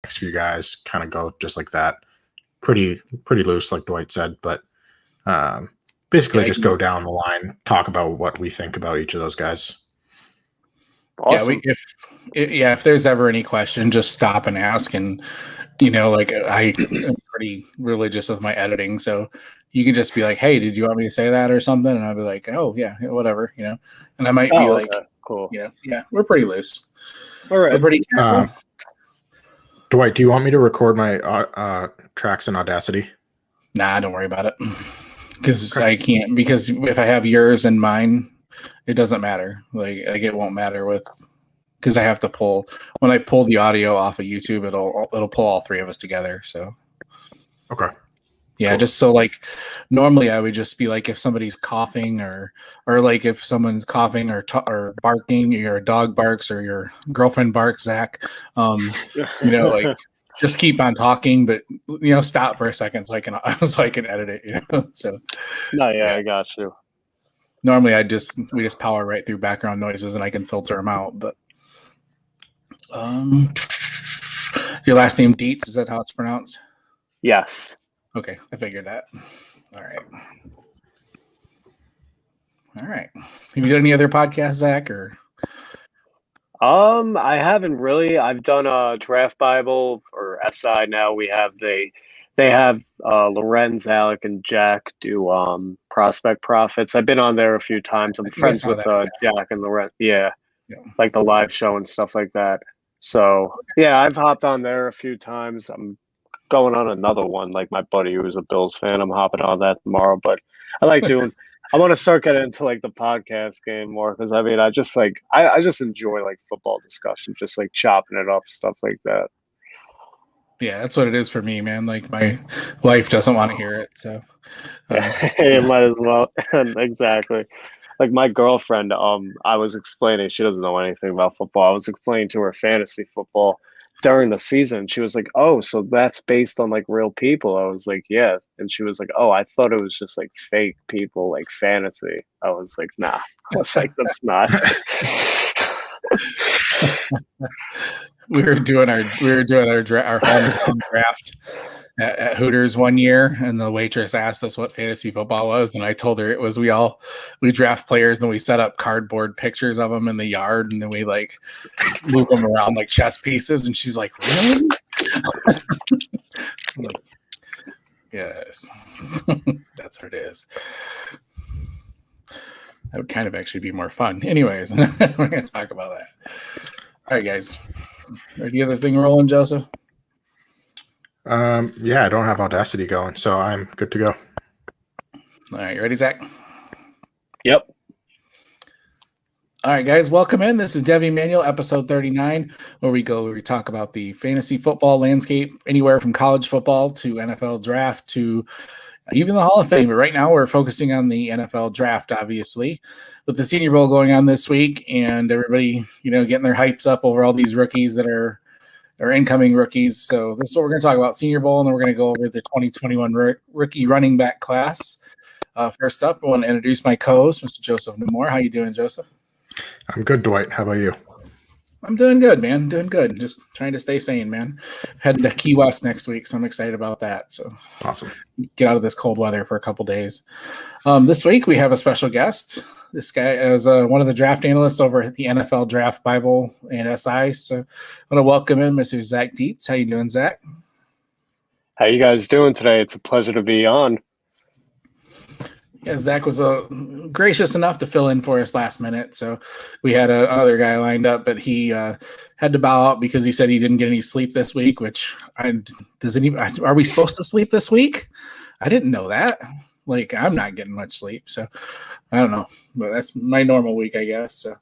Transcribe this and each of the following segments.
next few guys kind of go just like that. Pretty loose, like Dwight said, but basically just go down the line, talk about what we think about each of those guys. Awesome. Yeah, if there's ever any question, just stop and ask. And like I am pretty religious with my editing, so you can just be like, "Hey, did you want me to say that or something?" And I'll be like, "Oh yeah, whatever," And I might be like, okay. Cool. Yeah, we're pretty loose. All right. We're pretty careful. Dwight, do you want me to record my tracks in Audacity? Nah, don't worry about it. Because I can't. Because if I have yours and mine, it doesn't matter. Like it won't matter because I have to pull. When I pull the audio off of YouTube, it'll pull all three of us together. So. Okay. Yeah, cool. Just so like normally I would just be like if somebody's coughing or like if someone's coughing or barking, or your dog barks or your girlfriend barks, Zach, like just keep on talking, but stop for a second so I can edit it, So. No, yeah, I got you. Normally we just power right through background noises and I can filter them out, but your last name Dietz, is that how it's pronounced? Yes. Okay, I figured that. All right. Have you done any other podcasts, Zach? Or I haven't really. I've done a Draft Bible or SI. Now they have Lorenz, Alec, and Jack do Prospect Profits. I've been on there a few times. I'm friends with Jack and Lorenz. Yeah, like the live show and stuff like that. So yeah, I've hopped on there a few times. I'm going on another one, like my buddy who's a Bills fan. I'm hopping on that tomorrow, but I like doing. I want to start getting into like the podcast game more because I mean, I just enjoy like football discussion, just like chopping it up, stuff like that. Yeah, that's what it is for me, man. Like my wife doesn't want to hear it, so you might as well. Exactly. Like my girlfriend, I was explaining, she doesn't know anything about football. I was explaining to her fantasy football during the season. She was like, "Oh, so that's based on like real people?" I was like, "Yeah." And she was like, "Oh, I thought it was just like fake people, like fantasy." I was like, "Nah." I was like, "That's not." We were doing our hometown draft at Hooters one year, and the waitress asked us what fantasy football was, and I told her it was we draft players and we set up cardboard pictures of them in the yard, and then we like move them around like chess pieces, and she's like, "Really?" Like, yes, that's what it is. That would kind of actually be more fun. Anyways, we're going to talk about that. All right, guys. Ready to get this thing rolling, Joseph? Yeah, I don't have Audacity going, so I'm good to go. All right, you ready, Zach? Yep. All right, guys, welcome in. This is Devy Manual, episode 39, where we talk about the fantasy football landscape, anywhere from college football to NFL draft to even the Hall of Fame. But right now we're focusing on the NFL draft, obviously, with the Senior Bowl going on this week and everybody, getting their hypes up over all these rookies that are incoming rookies. So this is what we're going to talk about, Senior Bowl, and then we're going to go over the 2021 rookie running back class. First up, I want to introduce my co-host, Mr. Joseph Nemore. How you doing, Joseph? I'm good, Dwight. How about you? I'm doing good, man. Doing good. Just trying to stay sane, man. Heading to Key West next week, so I'm excited about that. So awesome. Get out of this cold weather for a couple days. This week we have a special guest. This guy is one of the draft analysts over at the NFL Draft Bible and SI. So I want to welcome in Mr. Zach Dietz. How you doing, Zach? How you guys doing today? It's a pleasure to be on. Yeah, Zach was gracious enough to fill in for us last minute. So we had another guy lined up, but he had to bow out because he said he didn't get any sleep this week, are we supposed to sleep this week? I didn't know that. Like, I'm not getting much sleep. So I don't know, but that's my normal week, I guess. So,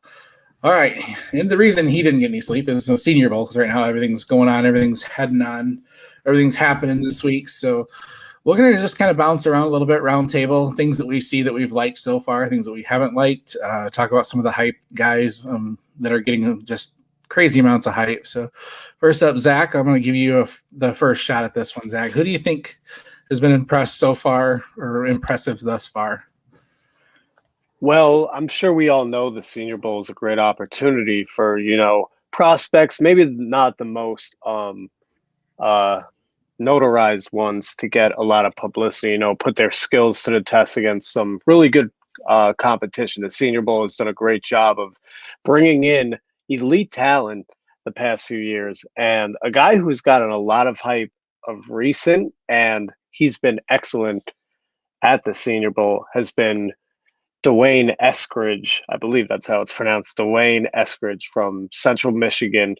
all right. And the reason he didn't get any sleep is the Senior Bowl, because right now everything's going on. Everything's heading on. Everything's happening this week. So we're going to just kind of bounce around a little bit, round table, things that we see that we've liked so far, things that we haven't liked, talk about some of the hype guys that are getting just crazy amounts of hype. So first up, Zach, I'm going to give you the first shot at this one, Zach. Who do you think has been impressed so far or impressive thus far? Well, I'm sure we all know the Senior Bowl is a great opportunity for, prospects, maybe not the most notarized ones to get a lot of publicity, put their skills to the test against some really good competition. The Senior Bowl has done a great job of bringing in elite talent the past few years. And a guy who's gotten a lot of hype of recent, and he's been excellent at the Senior Bowl, has been Dwayne Eskridge. I believe that's how it's pronounced. Dwayne Eskridge from Central Michigan.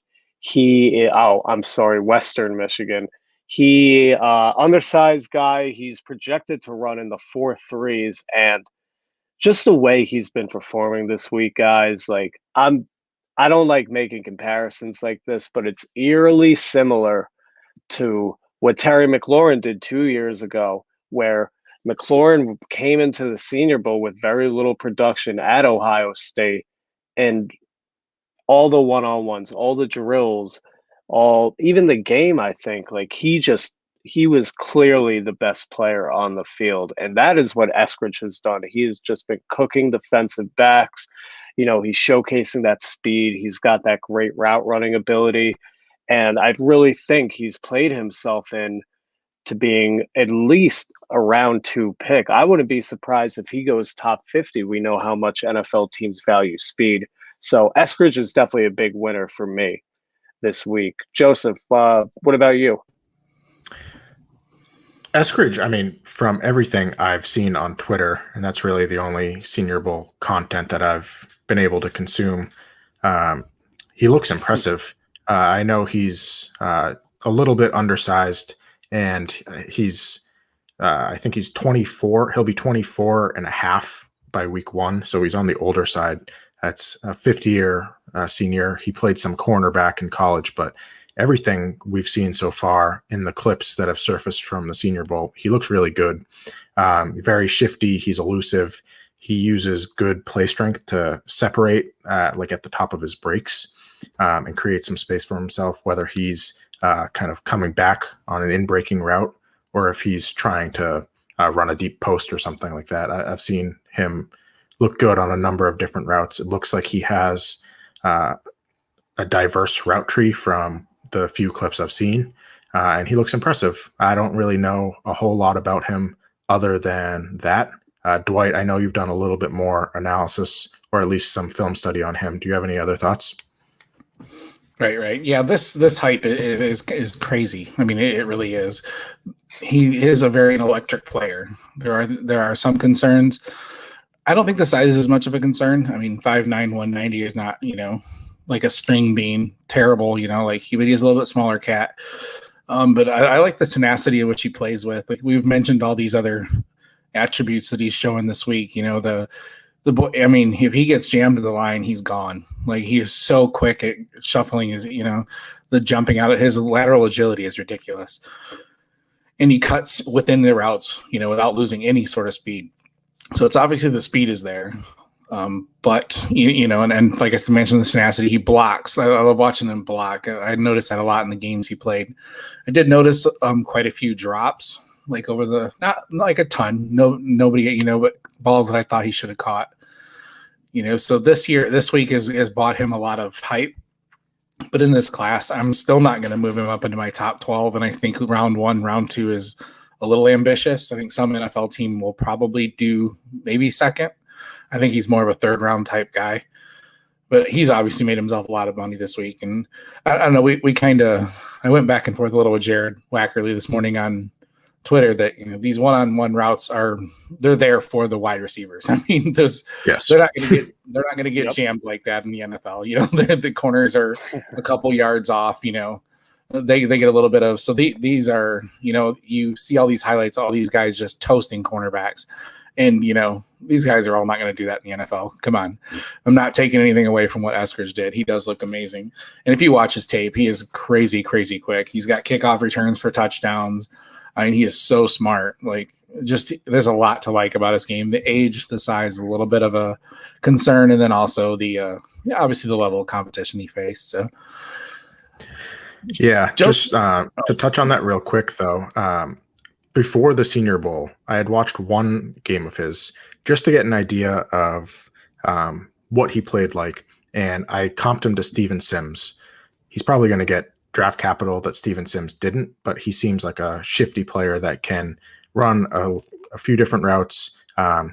Western Michigan. He undersized guy. He's projected to run in the 4.3s, and just the way he's been performing this week, guys. Like I don't like making comparisons like this, but it's eerily similar to what Terry McLaurin did 2 years ago, where McLaurin came into the Senior Bowl with very little production at Ohio State, and all the one-on-ones, all the drills, even the game, I think, like he was clearly the best player on the field. And that is what Eskridge has done. He has just been cooking defensive backs. He's showcasing that speed. He's got that great route running ability. And I really think he's played himself in to being at least a round 2 pick. I wouldn't be surprised if he goes top 50. We know how much NFL teams value speed. So Eskridge is definitely a big winner for me this week. Joseph, what about you? Eskridge, I mean, from everything I've seen on Twitter, and that's really the only Senior Bowl content that I've been able to consume, he looks impressive. I know he's a little bit undersized, and I think he's 24. He'll be 24 and a half by week 1, so he's on the older side. That's a 50-year senior. He played some cornerback in college, but everything we've seen so far in the clips that have surfaced from the Senior Bowl, he looks really good. Very shifty. He's elusive. He uses good play strength to separate, like at the top of his breaks, and create some space for himself, whether he's kind of coming back on an in-breaking route or if he's trying to run a deep post or something like that. I've seen him look good on a number of different routes. It looks like he has a diverse route tree from the few clips I've seen, and he looks impressive. I don't really know a whole lot about him other than that. Dwight, I know you've done a little bit more analysis or at least some film study on him. Do you have any other thoughts? Right. Yeah, this hype is crazy. I mean, it really is. He is a very electric player. There are some concerns. I don't think the size is as much of a concern. I mean, 5'9", 190 is not, like a string bean. Terrible, but he's a little bit smaller cat. But I like the tenacity of which he plays with. Like we've mentioned all these other attributes that he's showing this week. The boy, I mean, if he gets jammed to the line, he's gone. Like he is so quick at shuffling his, the jumping out of his lateral agility is ridiculous. And he cuts within the routes, without losing any sort of speed. So it's obviously the speed is there. But and like I mentioned, the tenacity, he blocks. I love watching him block. I noticed that a lot in the games he played. I did notice quite a few drops, like over the, not like a ton, nobody, but balls that I thought he should have caught. So this week has bought him a lot of hype. But in this class, I'm still not going to move him up into my top 12. And I think round 1, round 2 is a little ambitious. I think some NFL team will probably do maybe second. I think he's more of a 3rd round type guy, but he's obviously made himself a lot of money this week. And I don't know, I went back and forth a little with Jared Wackerly this morning on Twitter that, these one-on-one routes they're there for the wide receivers. I mean, they're not going to get jammed like that in the NFL. The corners are a couple yards off, they get a little bit of, so these are, you see all these highlights, all these guys just toasting cornerbacks. And, these guys are all not going to do that in the NFL. Come on. I'm not taking anything away from what Eskridge did. He does look amazing. And if you watch his tape, he is crazy, crazy quick. He's got kickoff returns for touchdowns. I mean, he is so smart. Like, just there's a lot to like about his game. The age, the size, is a little bit of a concern. And then also the, obviously the level of competition he faced. So, yeah, just to touch on that real quick, though. Before the Senior Bowl, I had watched one game of his just to get an idea of what he played like, and I comped him to Steven Sims. He's probably going to get draft capital that Steven Sims didn't, but he seems like a shifty player that can run a few different routes.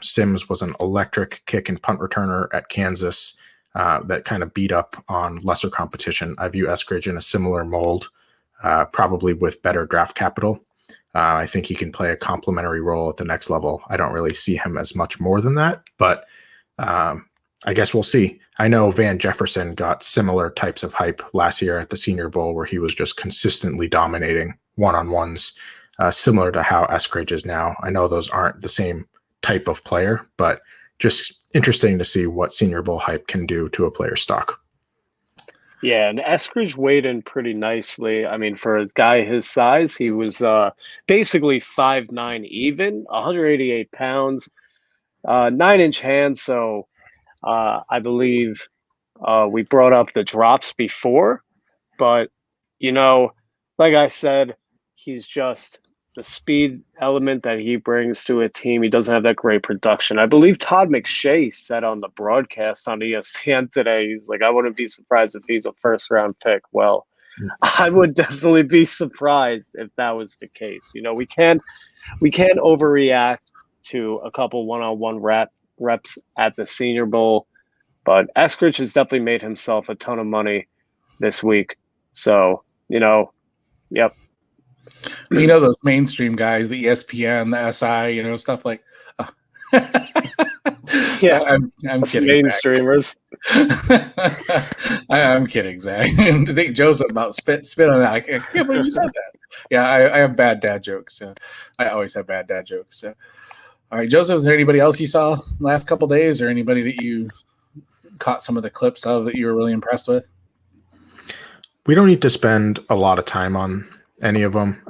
Sims was an electric kick and punt returner at Kansas that kind of beat up on lesser competition. I view Eskridge in a similar mold, probably with better draft capital. I think he can play a complementary role at the next level. I don't really see him as much more than that, but I guess we'll see. I know Van Jefferson got similar types of hype last year at the Senior Bowl, where he was just consistently dominating one-on-ones, similar to how Eskridge is now. I know those aren't the same type of player, but just interesting to see what Senior Bowl hype can do to a player's stock. Yeah, and Eskridge weighed in pretty nicely. I mean, for a guy his size, he was basically 5'9" even, 188 pounds, 9-inch hands. So I believe we brought up the drops before, but, like I said, he's just the speed element that he brings to a team. He doesn't have that great production. I believe Todd McShay said on the broadcast on ESPN today, he's like, I wouldn't be surprised if he's a first-round pick. Well, I would definitely be surprised if that was the case. We can't overreact to a couple one-on-one reps at the Senior Bowl, but Eskridge has definitely made himself a ton of money this week. So, yep. Those mainstream guys, the ESPN, the SI, stuff like. Yeah, I'm kidding. Mainstreamers. I'm kidding, Zach. I think Joseph about spit on that. I can't believe you said that. Yeah, I have bad dad jokes. I always have bad dad jokes. So. All right, Joseph, is there anybody else you saw last couple days, or anybody that you caught some of the clips of that you were really impressed with? We don't need to spend a lot of time on any of them,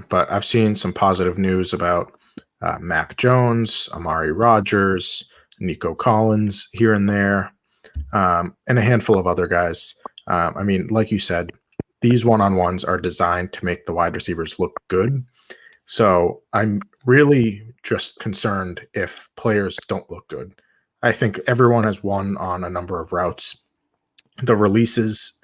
but I've seen some positive news about Mac Jones, Amari Rogers, Nico Collins here and there, and a handful of other guys. I mean, like you said, these one-on-ones are designed to make the wide receivers look good. So I'm really just concerned if players don't look good. I think everyone has won on a number of routes. The releases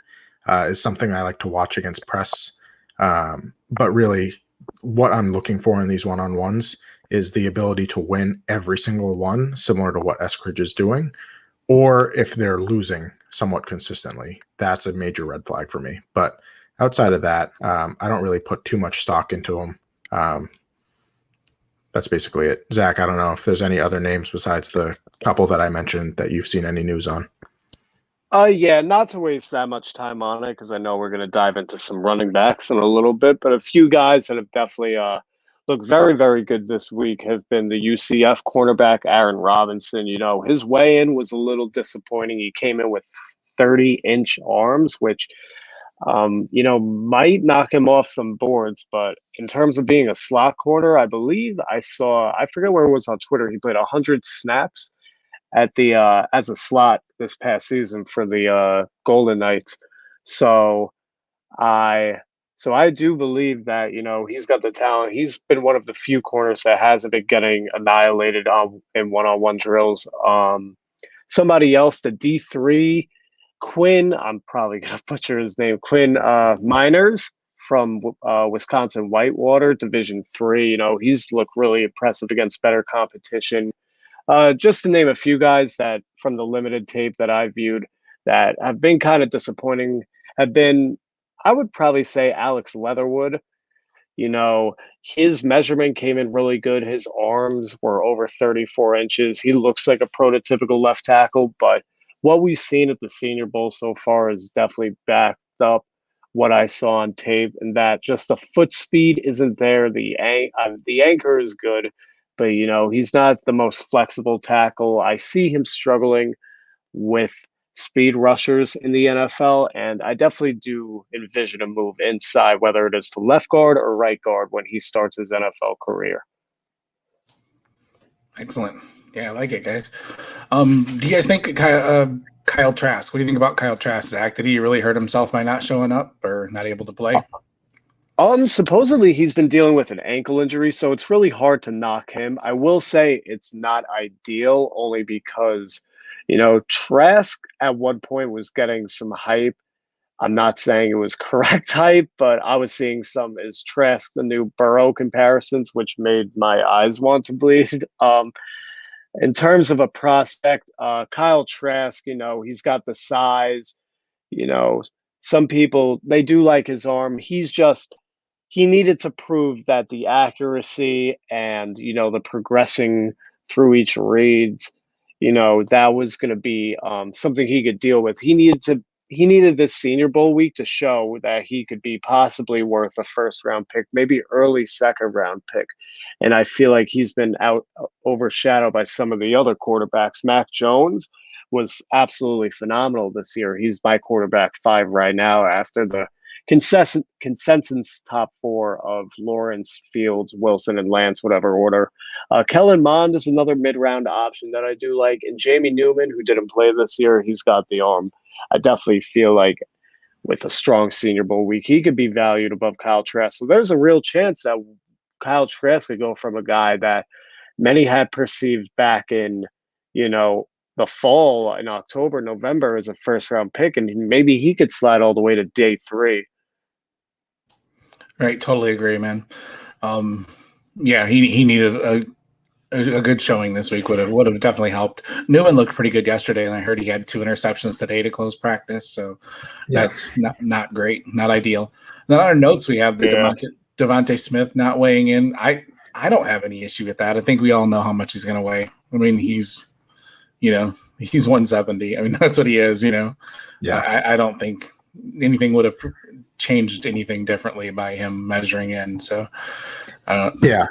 is something I like to watch against press. But really, what I'm looking for in these one-on-ones is the ability to win every single one, similar to what Eskridge is doing, or if they're losing somewhat consistently. That's a major red flag for me. But outside of that, I don't really put too much stock into them. That's basically it. Zach, I don't know if there's any other names besides the couple that I mentioned that you've seen any news on. Yeah, not to waste that much time on it, because I know we're going to dive into some running backs in a little bit, but a few guys that have definitely looked very, very good this week have been the UCF cornerback, Aaron Robinson. His weigh-in was a little disappointing. He came in with 30-inch arms, which, might knock him off some boards, but in terms of being a slot corner, I believe I forget where it was on Twitter, he played 100 snaps at the as a slot this past season for the Golden Knights. So I do believe that he's got the talent. He's been one of the few corners that hasn't been getting annihilated in one-on-one drills. Somebody else, the D3 Quinn, I'm probably gonna butcher his name, Quinn Miners from Wisconsin Whitewater, Division III. He's looked really impressive against better competition. Just to name a few guys that from the limited tape that I viewed that have been kind of disappointing have been, I would probably say, Alex Leatherwood. His measurement came in really good. His arms were over 34 inches. He looks like a prototypical left tackle, but what we've seen at the Senior Bowl so far is definitely backed up what I saw on tape, and that just the foot speed isn't there. The anchor is good, but he's not the most flexible tackle. I see him struggling with speed rushers in the NFL, and I definitely do envision a move inside, whether it is to left guard or right guard when he starts his NFL career. Excellent. Yeah, I like it, guys. Do you guys think Kyle Trask? What do you think about Kyle Trask, Zach? Did he really hurt himself by not showing up or not able to play? Supposedly he's been dealing with an ankle injury, so it's really hard to knock him. I will say it's not ideal, only because, Trask at one point was getting some hype I'm not saying it was correct hype, but I was seeing some is Trask the new Burrow comparisons, which made my eyes want to bleed. In terms of a prospect, Kyle Trask, he's got the size. You know, some people they do like his arm. He needed to prove that the accuracy and the progressing through each reads, that was going to be something he could deal with. He needed this Senior Bowl week to show that he could be possibly worth a first round pick, maybe early second round pick. And I feel like he's been overshadowed by some of the other quarterbacks. Mac Jones was absolutely phenomenal this year. He's my quarterback 5 right now after the consensus top 4 of Lawrence, Fields, Wilson, and Lance, whatever order. Kellen Mond is another mid-round option that I do like. And Jamie Newman, who didn't play this year, he's got the arm. I definitely feel like with a strong Senior Bowl week, he could be valued above Kyle Trask. So there's a real chance that Kyle Trask could go from a guy that many had perceived back in, the fall in October, November as a first round pick, and maybe he could slide all the way to day 3. Right, totally agree, man. Yeah, he needed a good showing this week. Would have definitely helped. Newman looked pretty good yesterday, and I heard he had 2 interceptions today to close practice. So that's not great, not ideal. And then on our notes, we have the Devontae Smith not weighing in. I don't have any issue with that. I think we all know how much he's going to weigh. I mean, he's 170. I mean, that's what he is. Yeah. I don't think anything would have changed anything differently by him measuring in. So, yeah.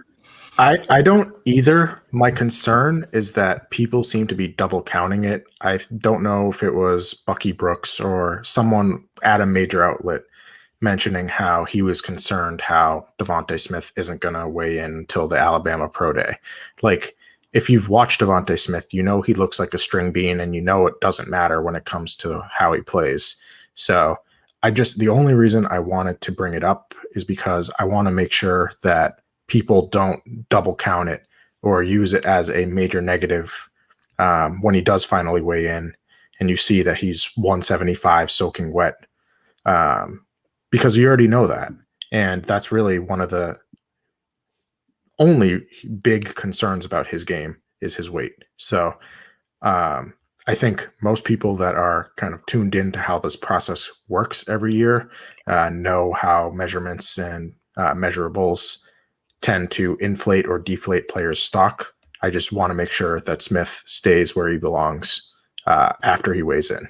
I don't either. My concern is that people seem to be double counting it. I don't know if it was Bucky Brooks or someone at a major outlet mentioning how he was concerned how Devontae Smith isn't going to weigh in until the Alabama Pro Day. Like, if you've watched Devontae Smith, he looks like a string bean, and it doesn't matter when it comes to how he plays. So the only reason I wanted to bring it up is because I want to make sure that people don't double count it or use it as a major negative when he does finally weigh in and you see that he's 175 soaking wet, because you already know that. And that's really one of the only big concerns about his game is his weight. So I think most people that are kind of tuned into how this process works every year know how measurements and measurables tend to inflate or deflate players' stock. I just want to make sure that Smith stays where he belongs after he weighs in.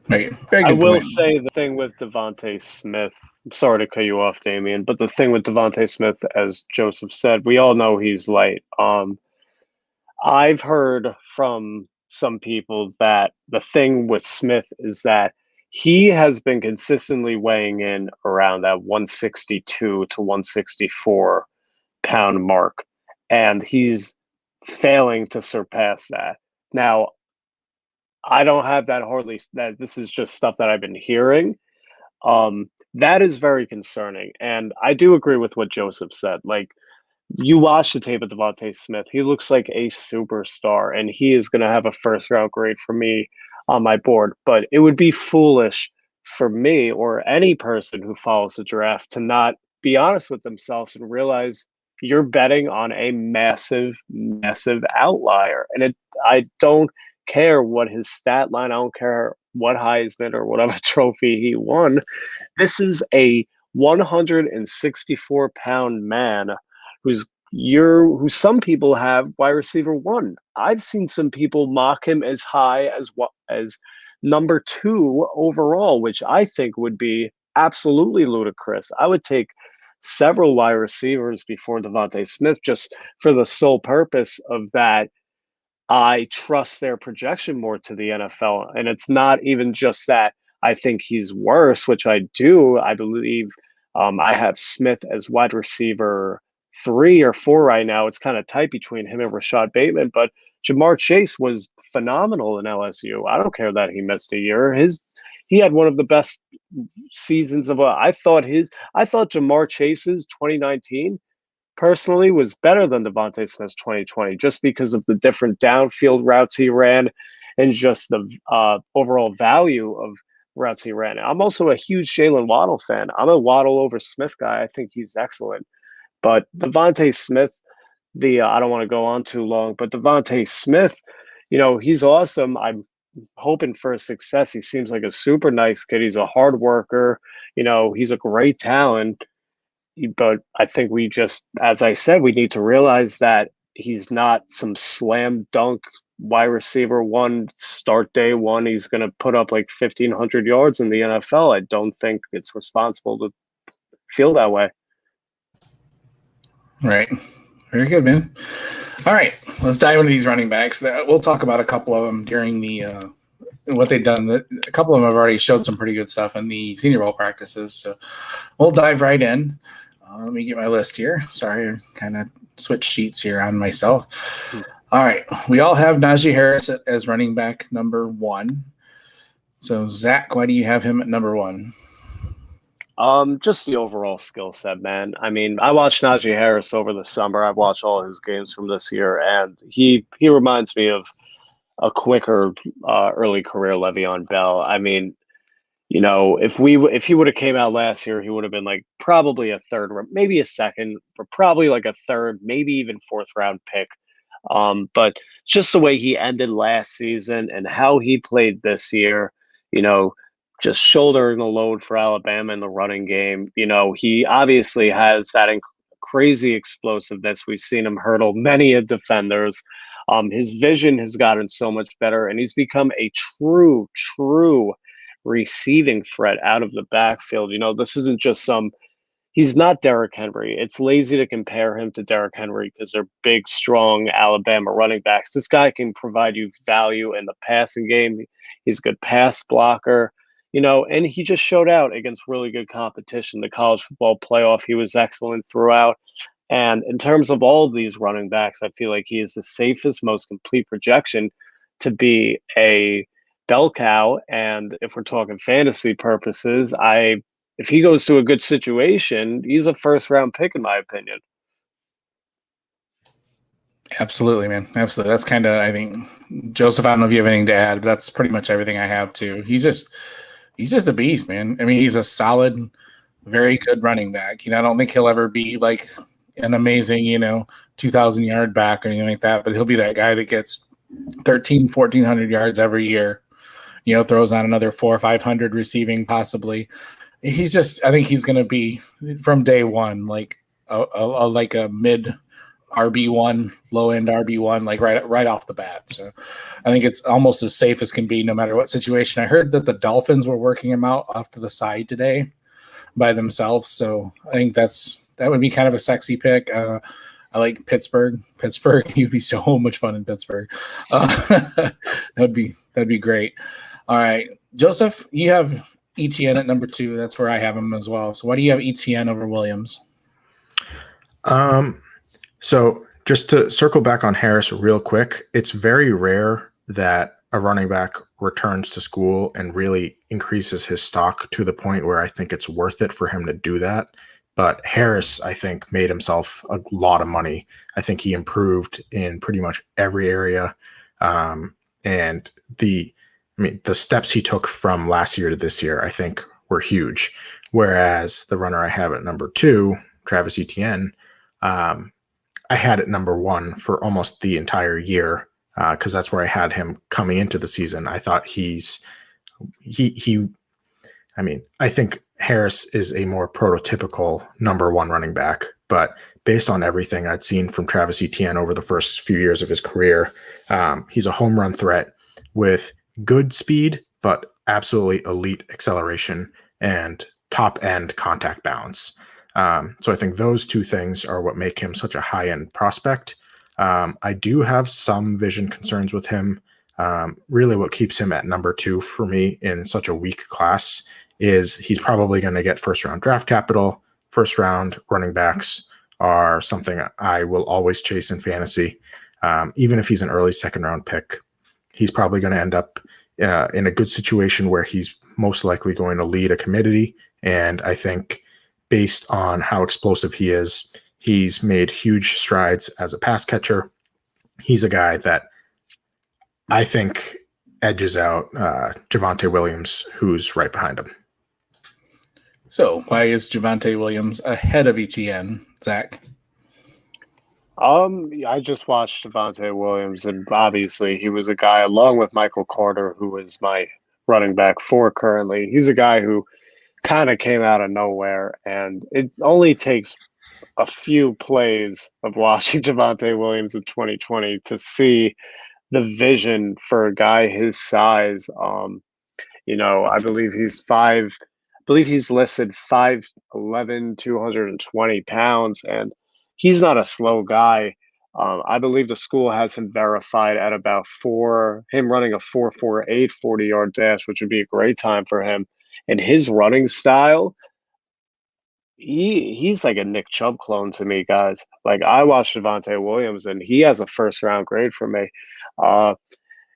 I will say the thing with Devontae Smith, I'm sorry to cut you off, Damian, but the thing with Devontae Smith, as Joseph said, we all know he's light. I've heard from some people that the thing with Smith is that he has been consistently weighing in around that 162 to 164 pound mark, and he's failing to surpass that. Now, I don't have that that this is just stuff that I've been hearing. That is very concerning. And I do agree with what Joseph said. Like, you watch the tape of Devontae Smith, he looks like a superstar, and he is going to have a first round grade for me on my board. But it would be foolish for me or any person who follows the draft to not be honest with themselves and realize you're betting on a massive, massive outlier. And I don't care what his stat line, I don't care what Heisman or whatever trophy he won. This is a 164-pound man who some people have wide receiver 1. I've seen some people mock him as high as number 2 overall, which I think would be absolutely ludicrous. I would take several wide receivers before Devontae Smith just for the sole purpose of that. I trust their projection more to the NFL. And it's not even just that I think he's worse, which I do. I believe I have Smith as wide receiver 3 or 4 right now. It's kind of tight between him and Rashad Bateman, but Jamar Chase was phenomenal in LSU. I don't care that he missed a year. He had one of the best seasons of I thought Jamar Chase's 2019 personally was better than Devontae Smith's 2020 just because of the different downfield routes he ran and just the overall value of routes he ran. I'm also a huge Jalen Waddle fan. I'm a Waddle over Smith guy. I think he's excellent. But Devontae Smith, I don't want to go on too long, but Devontae Smith, he's awesome. I'm hoping for success. He seems like a super nice kid. He's a hard worker. He's a great talent. But I think we just, as I said, we need to realize that he's not some slam dunk wide receiver one, start day one. He's going to put up like 1,500 yards in the NFL. I don't think it's responsible to feel that way. Right. Very good, man. All right. Let's dive into these running backs. We'll talk about a couple of them during the what they've done. A couple of them have already showed some pretty good stuff in the Senior Bowl practices. So we'll dive right in. Let me get my list here. Sorry, I kind of switched sheets here on myself. All right. We all have Najee Harris as running back number 1. So, Zach, why do you have him at number 1? Just the overall skill set, man. I mean, I watched Najee Harris over the summer. I've watched all his games from this year, and he reminds me of a quicker early career Le'Veon Bell. I mean, if he would have came out last year, he would have been like probably a third, maybe a second, but probably like a third, maybe even fourth round pick. But just the way he ended last season and how he played this year, just shouldering the load for Alabama in the running game. He obviously has that crazy explosiveness. We've seen him hurdle many of defenders. His vision has gotten so much better, and he's become a true receiving threat out of the backfield. This isn't just he's not Derrick Henry. It's lazy to compare him to Derrick Henry because they're big, strong Alabama running backs. This guy can provide you value in the passing game. He's a good pass blocker, and he just showed out against really good competition. The college football playoff, he was excellent throughout. And in terms of all of these running backs, I feel like he is the safest, most complete projection to be a bell cow. And if we're talking fantasy purposes, if he goes to a good situation, he's a first round pick in my opinion. Absolutely, man. Absolutely. That's kind of, I think, Joseph, I don't know if you have anything to add, but that's pretty much everything I have too. He's just a beast, man. I mean, he's a solid, very good running back. I don't think he'll ever be like an amazing, 2,000 yard back or anything like that, but he'll be that guy that gets 1,400 yards every year, throws on another 400 or 500 receiving possibly. I think he's going to be from day one, like a mid RB1, low end RB1, like right off the bat. So I think it's almost as safe as can be no matter what situation. I heard that the Dolphins were working him out off to the side today by themselves. So I think that would be kind of a sexy pick. I like Pittsburgh. You'd be so much fun in Pittsburgh. That'd be great. All right, Joseph, you have ETN at number 2. That's where I have him as well. So why do you have ETN over Williams? So just to circle back on Harris real quick, it's very rare that a running back returns to school and really increases his stock to the point where I think it's worth it for him to do that. But Harris, I think, made himself a lot of money. I think he improved in pretty much every area. And the steps he took from last year to this year, I think, were huge. Whereas the runner I have at number 2, Travis Etienne, I had it number 1 for almost the entire year because that's where I had him coming into the season. I thought I think Harris is a more prototypical number 1 running back, but based on everything I'd seen from Travis Etienne over the first few years of his career, he's a home run threat with good speed, but absolutely elite acceleration and top end contact balance. So I think those two things are what make him such a high end prospect. I do have some vision concerns with him. Really what keeps him at number 2 for me in such a weak class is he's probably going to get first round draft capital. First round running backs are something I will always chase in fantasy. Even if he's an early second round pick, he's probably going to end up in a good situation where he's most likely going to lead a committee. And I think based on how explosive he is, he's made huge strides as a pass catcher. He's a guy that I think edges out Javonte Williams, who's right behind him. So why is Javonte Williams ahead of ETN, Zach? I just watched Devontae Williams, and obviously he was a guy along with Michael Carter, who is my running back 4 currently. He's a guy who kind of came out of nowhere, and it only takes a few plays of watching Devontae Williams in 2020 to see the vision for a guy his size. I believe he's listed 5'11", 220 pounds, and he's not a slow guy. I believe the school has him verified at about him running a 4.48 40-yard dash, which would be a great time for him. And his running style, he's like a Nick Chubb clone to me, guys. Like, I watched Devontae Williams, and he has a first-round grade for me.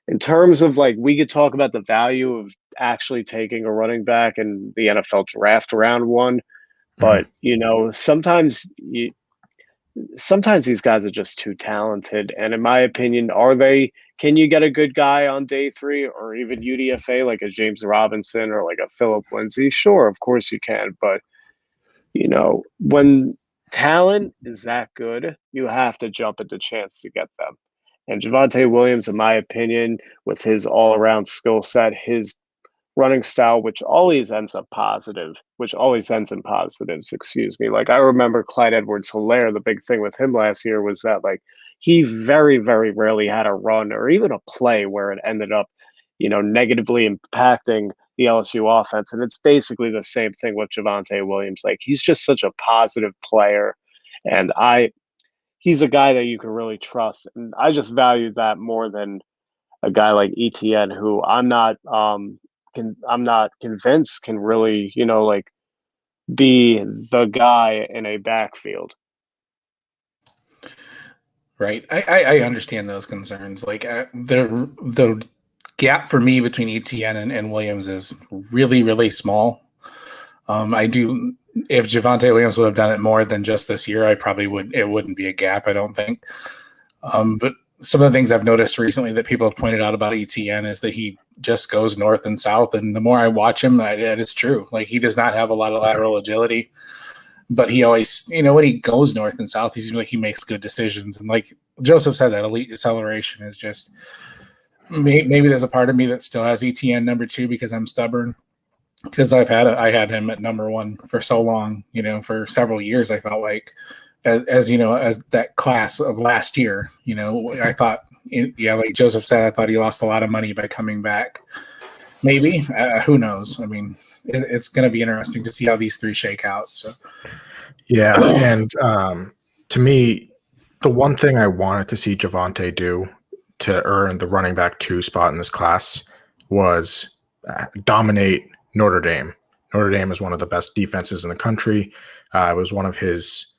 In terms of, like, we could talk about the value of actually taking a running back in the NFL draft round 1, but sometimes these guys are just too talented. And in my opinion, can you get a good guy on day 3 or even UDFA like a James Robinson or like a Philip Lindsay? Sure, of course you can. But, when talent is that good, you have to jump at the chance to get them. And Javonte Williams, in my opinion, with his all-around skill set, his running style, which always ends in positives, excuse me. Like, I remember Clyde Edwards-Helaire, the big thing with him last year was that, like, he very, very rarely had a run or even a play where it ended up, negatively impacting the LSU offense. And it's basically the same thing with Javonte Williams. Like, he's just such a positive player. And he's a guy that you can really trust. And I just value that more than a guy like ETN, who I'm not convinced can really, be the guy in a backfield. Right. I understand those concerns. Like, the gap for me between ETN and Williams is really, really small. If Javonte Williams would have done it more than just this year, it wouldn't be a gap, I don't think. But some of the things I've noticed recently that people have pointed out about ETN is that he just goes north and south. And the more I watch him, that is true. Like, he does not have a lot of lateral agility, but he always, when he goes north and south, he makes good decisions. And like Joseph said, that elite acceleration is just, maybe there's a part of me that still has ETN number 2 because I'm stubborn. Because I had him at number 1 for so long, for several years. I felt like, as that class of last year, I thought, like Joseph said, I thought he lost a lot of money by coming back. Maybe, who knows? I mean, it's going to be interesting to see how these 3 shake out. So, yeah, and to me, the one thing I wanted to see Javonte do to earn the running back 2 spot in this class was dominate Notre Dame. Notre Dame is one of the best defenses in the country. It was one of his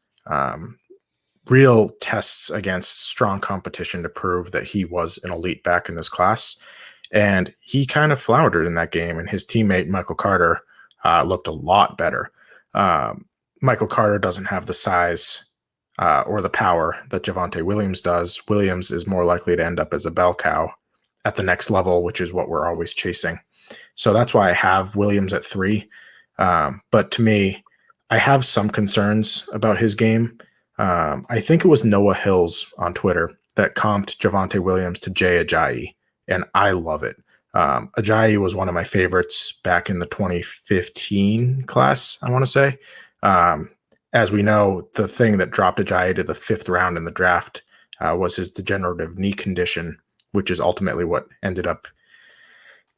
real tests against strong competition to prove that he was an elite back in this class. And he kind of floundered in that game, and his teammate Michael Carter looked a lot better. Michael Carter doesn't have the size or the power that Javonte Williams does. Williams is more likely to end up as a bell cow at the next level, which is what we're always chasing. So that's why I have Williams at 3. But to me, I have some concerns about his game. I think it was Noah Hills on Twitter that comped Javonte Williams to Jay Ajayi, and I love it. Ajayi was one of my favorites back in the 2015 class, I want to say. As we know, the thing that dropped Ajayi to the 5th round in the draft was his degenerative knee condition, which is ultimately what ended up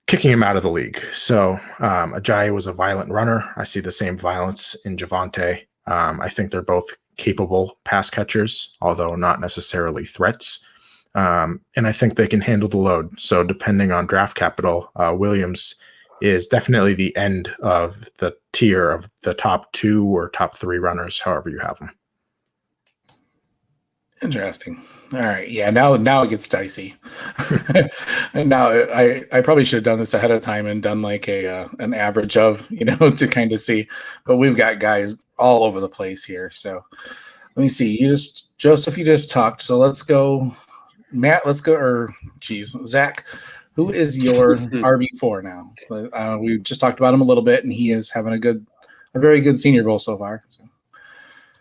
kicking him out of the league. So Ajayi was a violent runner. I see the same violence in Javonte. I think they're both capable pass catchers, although not necessarily threats. And I think they can handle the load. So depending on draft capital, Williams is definitely the end of the tier of the top 2 or top 3 runners, however you have them. Interesting. All right. Yeah. Now it gets dicey. And now I probably should have done this ahead of time and done like an average of, to kind of see, but we've got guys all over the place here. So let me see. Joseph, you just talked. So let's go, Matt, Zach, Who is your RB4 now? We just talked about him a little bit, and he is having a very good Senior Bowl so far. So.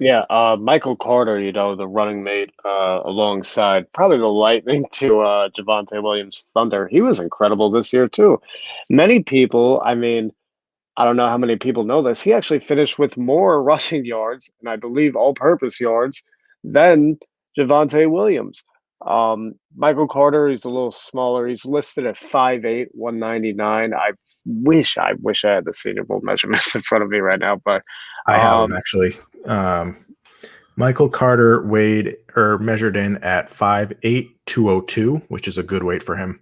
Yeah, Michael Carter, the running mate alongside probably the Lightning to Javonte Williams Thunder. He was incredible this year too. Many people, I mean, I don't know how many people know this. He actually finished with more rushing yards and I believe all-purpose yards than Javonte Williams. Michael Carter, he's a little smaller. He's listed at 5'8", 199. I wish I had the Senior Bowl measurements in front of me right now, but I have him actually. Michael Carter measured in at 5'8", 202, which is a good weight for him.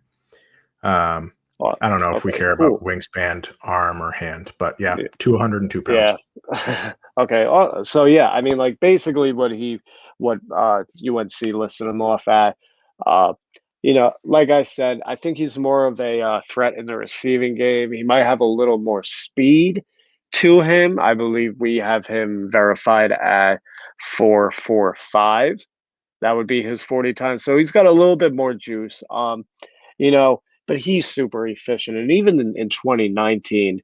I don't know if we care about wingspan, arm, or hand, but yeah, 202 pounds. Yeah. Okay. So yeah, I mean, like basically what UNC listed him off at. Like I said, I think he's more of a threat in the receiving game. He might have a little more speed to him. I believe we have him verified at 4.45. That would be his 40 times. So he's got a little bit more juice. But he's super efficient. And even in 2019,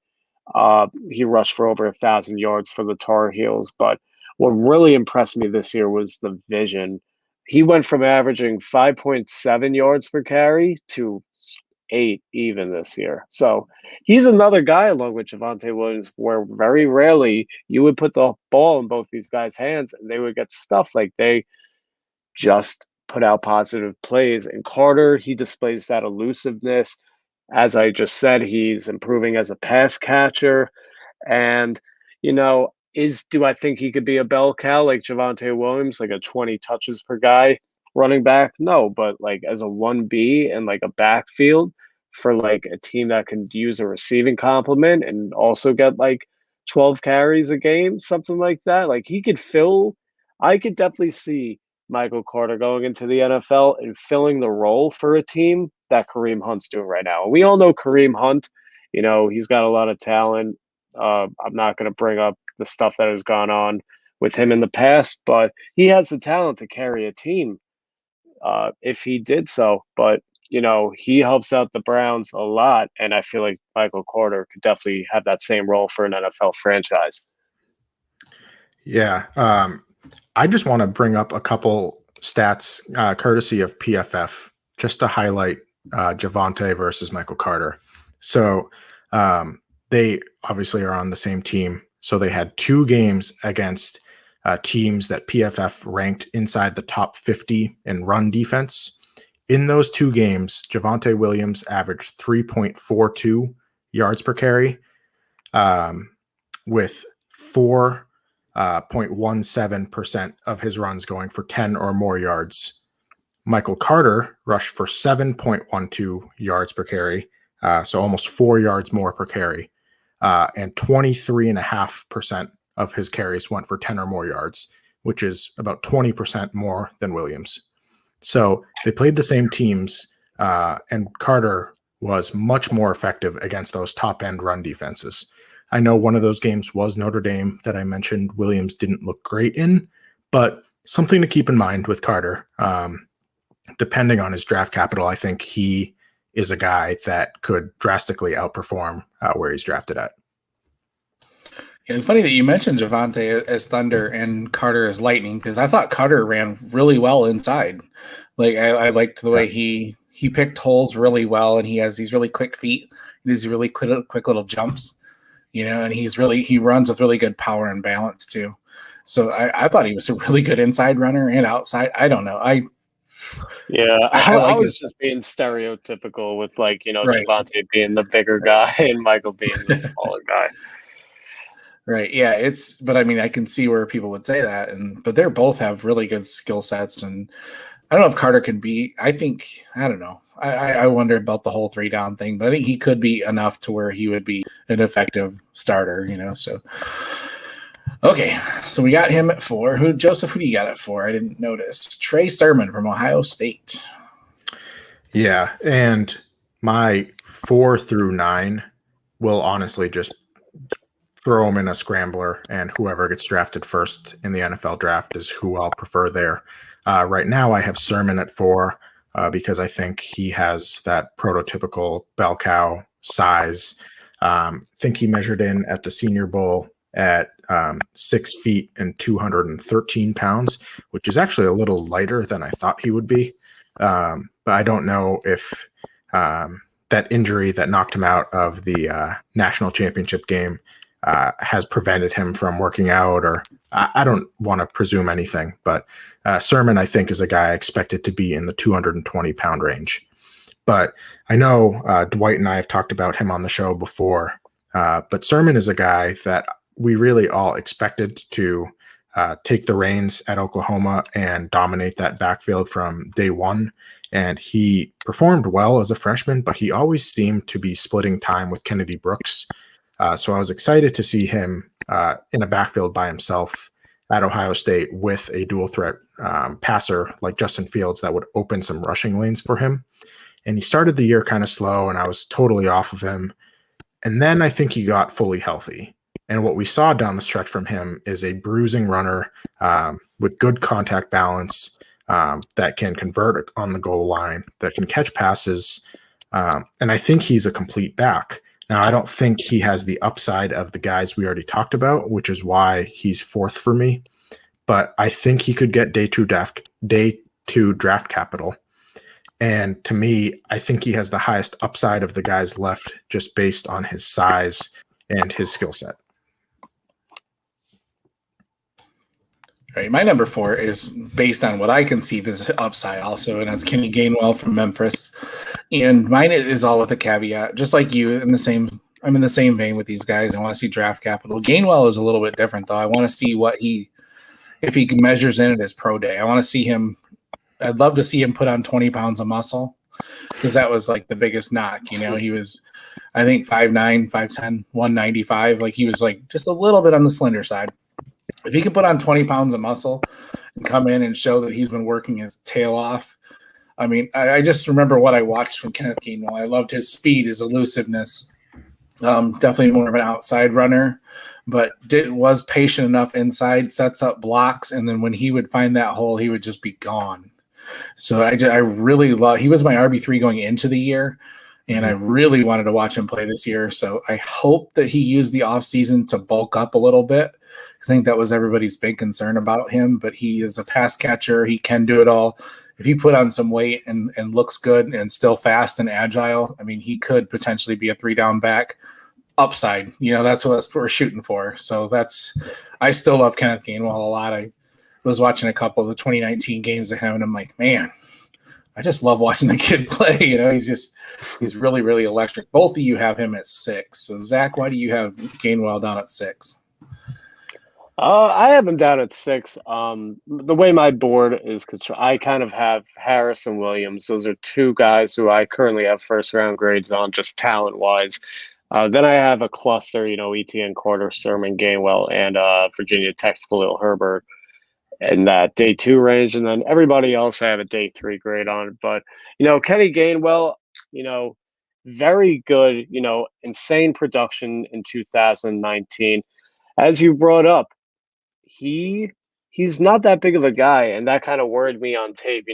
he rushed for over 1,000 yards for the Tar Heels. But what really impressed me this year was the vision. He went from averaging 5.7 yards per carry to 8 even this year. So he's another guy along with Javonte Williams where very rarely you would put the ball in both these guys' hands and they would get stuffed. Like they just put out positive plays. And Carter, he displays that elusiveness. As I just said, he's improving as a pass catcher. And, do I think he could be a bell cow like Javonte Williams, like a 20 touches per guy running back? No, but like as a 1B and like a backfield for like a team that can use a receiving complement and also get like 12 carries a game, something like that. Like I could definitely see Michael Carter going into the NFL and filling the role for a team that Kareem Hunt's doing right now. And we all know Kareem Hunt, he's got a lot of talent. I'm not going to bring up the stuff that has gone on with him in the past, but he has the talent to carry a team if he did so. But, he helps out the Browns a lot. And I feel like Michael Carter could definitely have that same role for an NFL franchise. Yeah. I just want to bring up a couple stats courtesy of PFF just to highlight Javonte versus Michael Carter. So they obviously are on the same team. So they had 2 games against teams that PFF ranked inside the top 50 in run defense. In those 2 games, Javonte Williams averaged 3.42 yards per carry with 0.17% of his runs going for 10 or more yards. Michael Carter rushed for 7.12 yards per carry, so almost 4 yards more per carry, and 23.5% of his carries went for 10 or more yards, which is about 20% more than Williams. So they played the same teams, and Carter was much more effective against those top-end run defenses. I know one of those games was Notre Dame that I mentioned Williams didn't look great in, but something to keep in mind with Carter. Depending on his draft capital, I think he is a guy that could drastically outperform where he's drafted at. Yeah, it's funny that you mentioned Javonte as Thunder and Carter as Lightning because I thought Carter ran really well inside. Like I liked the way he picked holes really well, and he has these really quick feet, these really quick little jumps, and he runs with really good power and balance too. So I thought he was a really good inside runner and outside. I don't know. I was just being stereotypical with right. Javonte being the bigger guy and Michael being the smaller guy. Right. Yeah. But I mean, I can see where people would say that, but they both have really good skill sets, and I don't know if Carter can be. I don't know. I wonder about the whole 3-down thing, but I think he could be enough to where he would be an effective starter. So. Okay, so we got him at 4. Joseph, who do you got at 4? I didn't notice. Trey Sermon from Ohio State. Yeah, and my 4 through 9 will honestly just throw him in a scrambler, and whoever gets drafted first in the NFL draft is who I'll prefer there. Right now, I have Sermon at 4. because I think he has that prototypical bell cow size. I think he measured in at the Senior Bowl at 6 feet and 213 pounds, which is actually a little lighter than I thought he would be. But I don't know if that injury that knocked him out of the national championship game has prevented him from working out, or I don't want to presume anything, but Sermon, I think, is a guy expected to be in the 220-pound range. But I know Dwight and I have talked about him on the show before, but Sermon is a guy that we really all expected to take the reins at Oklahoma and dominate that backfield from day one. And he performed well as a freshman, but he always seemed to be splitting time with Kennedy Brooks. So I was excited to see him in a backfield by himself at Ohio State with a dual threat passer like Justin Fields that would open some rushing lanes for him. And he started the year kind of slow, and I was totally off of him. And then I think he got fully healthy. And what we saw down the stretch from him is a bruising runner with good contact balance that can convert on the goal line, that can catch passes. And I think he's a complete back. Now, I don't think he has the upside of the guys we already talked about, which is why he's fourth for me. But I think he could get day two draft capital. And to me, I think he has the highest upside of the guys left just based on his size and his skill set. All right, my number 4 is based on what I conceive as upside also, and that's Kenny Gainwell from Memphis. And mine is all with a caveat, just like you. I'm in the same vein with these guys. I want to see draft capital. Gainwell is a little bit different, though. I want to see if he measures in at his pro day. I want to see him. I'd love to see him put on 20 pounds of muscle, because that was like the biggest knock. He was, I think, 5'9", 5'10", 195. Like, he was like just a little bit on the slender side. If he can put on 20 pounds of muscle and come in and show that he's been working his tail off, I mean, I just remember what I watched from Kenneth Gainwell. I loved his speed, his elusiveness. Definitely more of an outside runner, but was patient enough inside, sets up blocks, and then when he would find that hole, he would just be gone. So I really love. He was my RB3 going into the year, and I really wanted to watch him play this year. So I hope that he used the offseason to bulk up a little bit. I think that was everybody's big concern about him, but he is a pass catcher. He can do it all. If he put on some weight and looks good and still fast and agile, I mean, he could potentially be a 3-down back upside. That's what we're shooting for. So I still love Kenneth Gainwell a lot. I was watching a couple of the 2019 games of him, and I'm like, man, I just love watching the kid play. He's really, really electric. Both of you have him at 6. So Zach, why do you have Gainwell down at 6? I have him down at 6. The way my board is constructed, I kind of have Harris and Williams. Those are two guys who I currently have first-round grades on, just talent-wise. Then I have a cluster, ETN, Carter, Sermon, Gainwell, and Virginia Tech's Khalil Herbert in that day 2 range. And then everybody else I have a day 3 grade on. But, Kenny Gainwell, very good, insane production in 2019. As you brought up, he's not that big of a guy, and that kind of worried me on tape.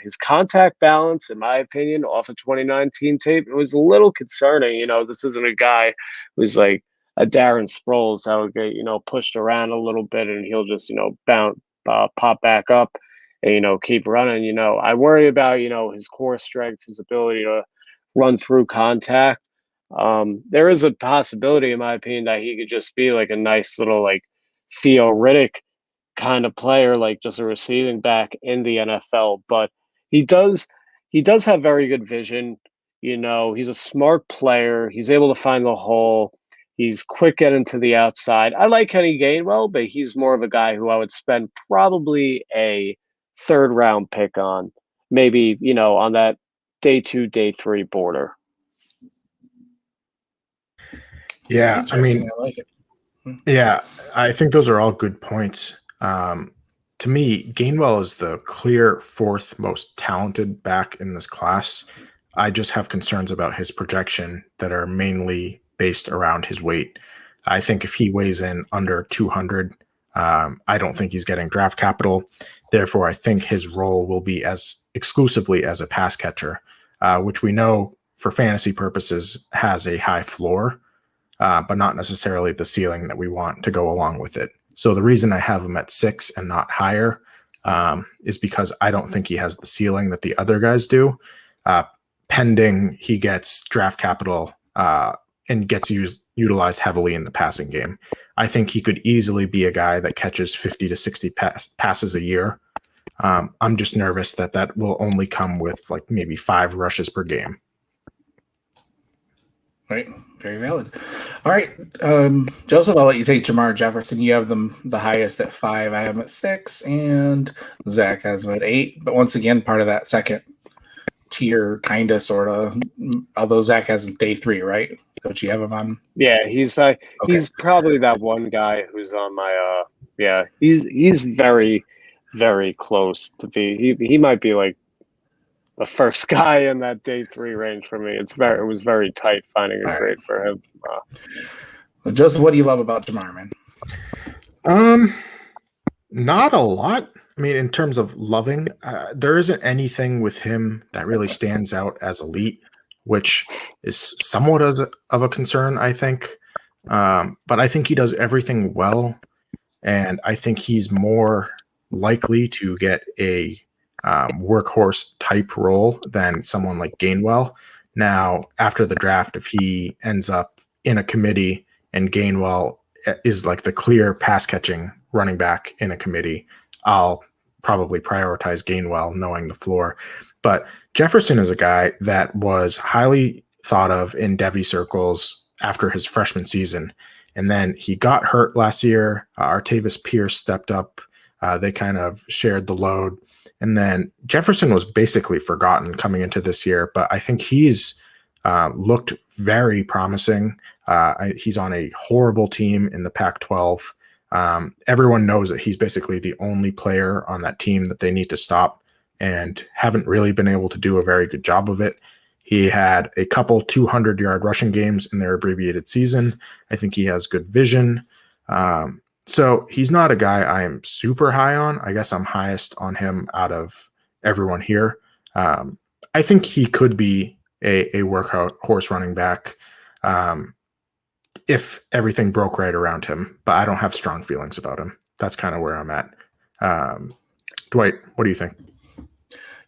His contact balance, in my opinion, off of 2019 tape, it was a little concerning. This isn't a guy who's like a Darren Sproles that would get pushed around a little bit and he'll just bounce, pop back up and keep running. I worry about his core strength, his ability to run through contact. There is a possibility, in my opinion, that he could just be like a nice little like Theo Riddick kind of player, like just a receiving back in the NFL. But he does have very good vision. He's a smart player. He's able to find the hole. He's quick getting to the outside. I like Kenny Gainwell, but he's more of a guy who I would spend probably a 3rd-round pick on, maybe, on that day 2, day 3 border. Yeah, I mean, I like it. Yeah, I think those are all good points. To me, Gainwell is the clear 4th most talented back in this class. I just have concerns about his projection that are mainly based around his weight. I think if he weighs in under 200, I don't think he's getting draft capital. Therefore, I think his role will be as exclusively as a pass catcher, which we know for fantasy purposes has a high floor, but not necessarily the ceiling that we want to go along with it. So the reason I have him at 6 and not higher is because I don't think he has the ceiling that the other guys do, pending he gets draft capital and gets utilized heavily in the passing game. I think he could easily be a guy that catches 50 to 60 passes a year. I'm just nervous that will only come with like maybe 5 rushes per game. Right. Very valid. All right. Joseph, I'll let you take Jamar Jefferson. You have them the highest at 5. I have him at 6, and Zach has him at 8. But once again, part of that second tier, kind of, sort of, although Zach has day 3, right? Don't you have him on? Yeah, he's probably that one guy who's on my he's very, very close to be. He might be like the first guy in that day 3 range for me. It was very tight finding a grade for him. Well, Joseph, what do you love about Jamar, man? Not a lot. I mean, in terms of loving, there isn't anything with him that really stands out as elite, which is somewhat of a concern, I think. But I think he does everything well, and I think he's more likely to get a workhorse type role than someone like Gainwell. Now, after the draft, if he ends up in a committee and Gainwell is like the clear pass catching running back in a committee, I'll probably prioritize Gainwell knowing the floor. But Jefferson is a guy that was highly thought of in Devy circles after his freshman season. And then he got hurt last year. Artavis Pierce stepped up. They kind of shared the load. And then Jefferson was basically forgotten coming into this year, but I think he's looked very promising. He's on a horrible team in the Pac-12. Everyone knows that he's basically the only player on that team that they need to stop, and haven't really been able to do a very good job of it. He had a couple 200-yard rushing games in their abbreviated season. I think he has good vision. So he's not a guy I am super high on. I guess I'm highest on him out of everyone here. I think he could be a workhorse running back if everything broke right around him, but I don't have strong feelings about him. That's kind of where I'm at. Dwight, what do you think?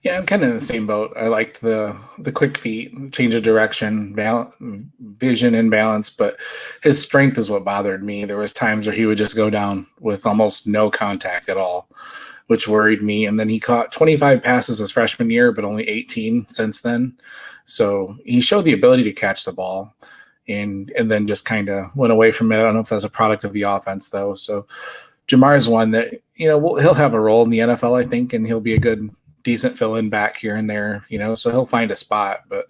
Yeah, I'm kind of in the same boat. I liked the quick feet, change of direction, vision and balance, but his strength is what bothered me. There was times where he would just go down with almost no contact at all, which worried me. And then he caught 25 passes his freshman year, but only 18 since then. So he showed the ability to catch the ball and then just kind of went away from it. I don't know if that's a product of the offense, though. So Jamar is one that, he'll have a role in the NFL, I think, and he'll be a good, decent fill-in back here and there, so he'll find a spot. But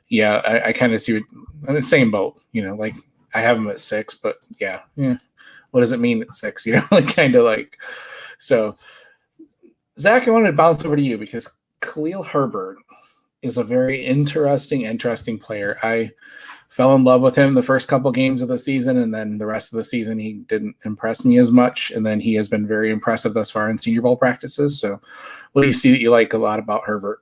yeah, I kind of see I'm in the same boat, like I have him at 6, but yeah, what does it mean at 6? So Zach, I wanted to bounce over to you because Khalil Herbert is a very interesting player. I fell in love with him the first couple games of the season, and then the rest of the season he didn't impress me as much. And then he has been very impressive thus far in Senior Bowl practices. So what do you see that you like a lot about Herbert?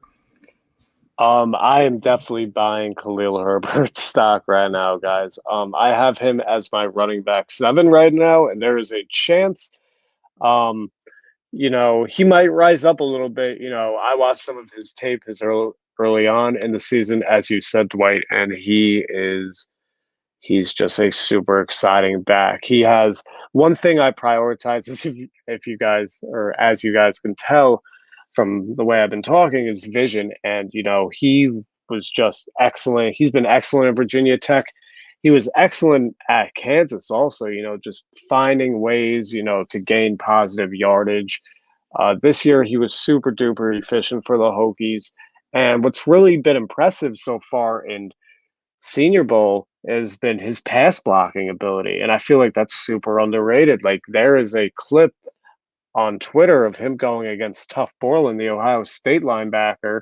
I am definitely buying Khalil Herbert's stock right now, guys. I have him as my running back 7 right now, and there is a chance, he might rise up a little bit. I watched some of his tape early on in the season, as you said, Dwight, and he's just a super exciting back. He has one thing I prioritize is if you guys, or as you guys can tell from the way I've been talking, is vision. And, he was just excellent. He's been excellent at Virginia Tech. He was excellent at Kansas also, just finding ways, to gain positive yardage. This year, he was super duper efficient for the Hokies. And what's really been impressive so far in Senior Bowl has been his pass blocking ability. And I feel like that's super underrated. Like, there is a clip on Twitter of him going against Tuff Borland, the Ohio State linebacker,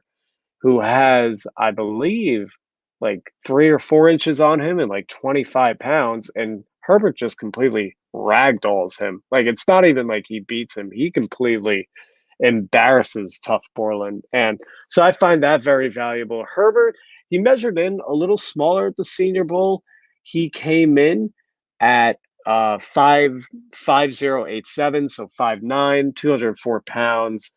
who has, I believe, like 3 or 4 inches on him and like 25 pounds. And Herbert just completely ragdolls him. Like, it's not even like he beats him. He completely embarrasses Tough Borland. And so I find that very valuable. Herbert, he measured in a little smaller at the Senior Bowl. He came in at 5'0" 8'7", so 5'9", 204 pounds.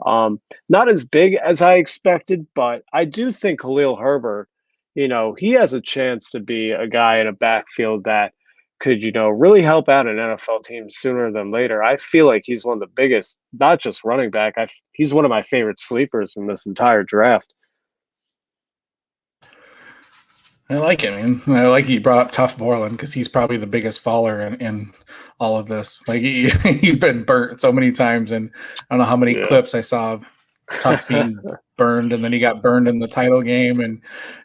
Not as big as I expected, but I do think Khalil Herbert, he has a chance to be a guy in a backfield that could, really help out an NFL team sooner than later. I feel like he's one of the biggest, not just running back. He's one of my favorite sleepers in this entire draft. I like it, man. I like you brought up Tough Borland because he's probably the biggest faller in all of this. Like he's been burnt so many times, and I don't know how many clips I saw of Tough being burned, and then he got burned in the title game, and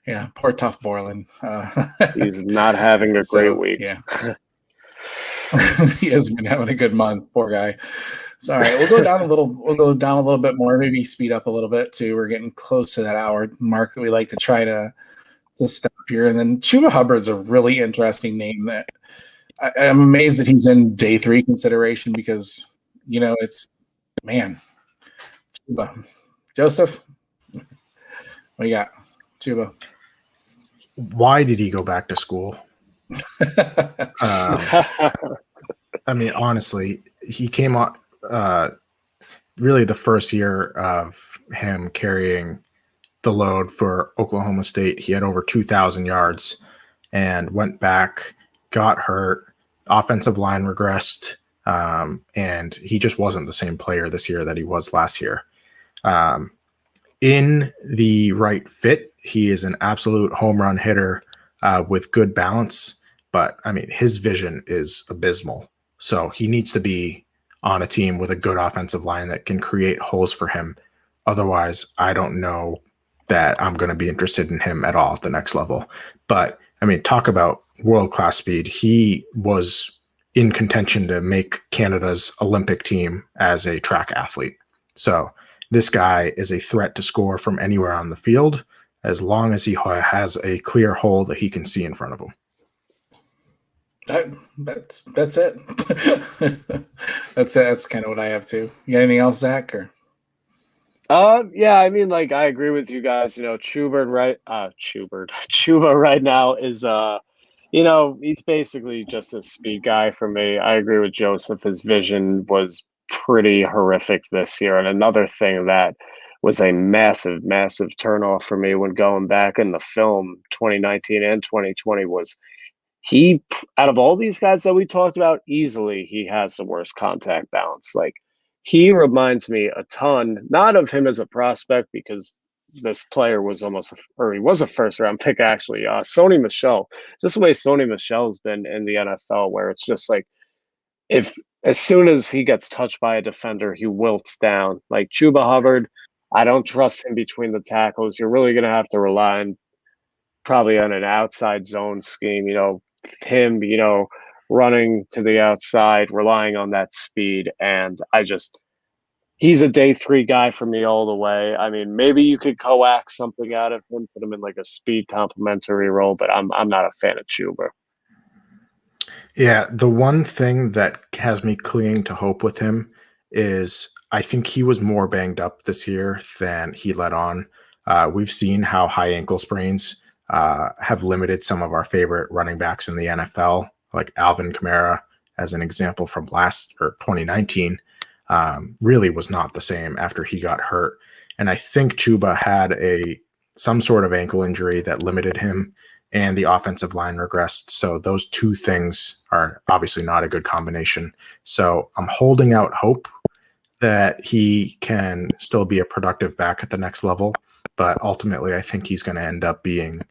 yeah, poor Tough Borland. He's not having a great week. Yeah, he hasn't been having a good month, poor guy. So all right, we'll go down a little. We'll go down a little bit more. Maybe speed up a little bit too. We're getting close to that hour mark that we like to try to stop here. And then Chuba Hubbard's a really interesting name that I'm amazed that he's in day 3 consideration because, it's, man, Chuba. Joseph, what you got? Chuba. Why did he go back to school? I mean, honestly, he came on really the first year of him carrying the load for Oklahoma State. He had over 2,000 yards and went back, got hurt, offensive line regressed, and he just wasn't the same player this year that he was last year. In the right fit, he is an absolute home run hitter with good balance, but I mean, his vision is abysmal. So he needs to be on a team with a good offensive line that can create holes for him. Otherwise, I don't know that I'm going to be interested in him at all at the next level. But I mean, talk about world-class speed. He was in contention to make Canada's Olympic team as a track athlete. So this guy is a threat to score from anywhere on the field as long as he has a clear hole that he can see in front of him. That's it. That's it. That's kind of what I have too. You got anything else, Zach? Or yeah, I mean, like, I agree with you guys. Chuba right now is he's basically just a speed guy for me. I agree with Joseph. His vision was pretty horrific this year. And another thing that was a massive, massive turnoff for me when going back in the film 2019 and 2020 was he, out of all these guys that we talked about, easily he has the worst contact balance. Like, he reminds me a ton, not of him as a prospect, because this player was he was a first round pick, actually. Sony Michel, just the way Sony Michel's been in the NFL, where it's just like, as soon as he gets touched by a defender, he wilts down. Like Chuba Hubbard, I don't trust him between the tackles. You're really going to have to rely on probably on an outside zone scheme, him, running to the outside, relying on that speed. And he's a day 3 guy for me all the way. I mean, maybe you could coax something out of him, put him in like a speed complementary role, but I'm not a fan of Chuba. Yeah, the one thing that has me clinging to hope with him is I think he was more banged up this year than he let on. We've seen how high ankle sprains have limited some of our favorite running backs in the NFL, like Alvin Kamara, as an example from 2019, really was not the same after he got hurt. And I think Chuba had some sort of ankle injury that limited him, and the offensive line regressed. So those two things are obviously not a good combination. So I'm holding out hope that he can still be a productive back at the next level. But ultimately, I think he's going to end up being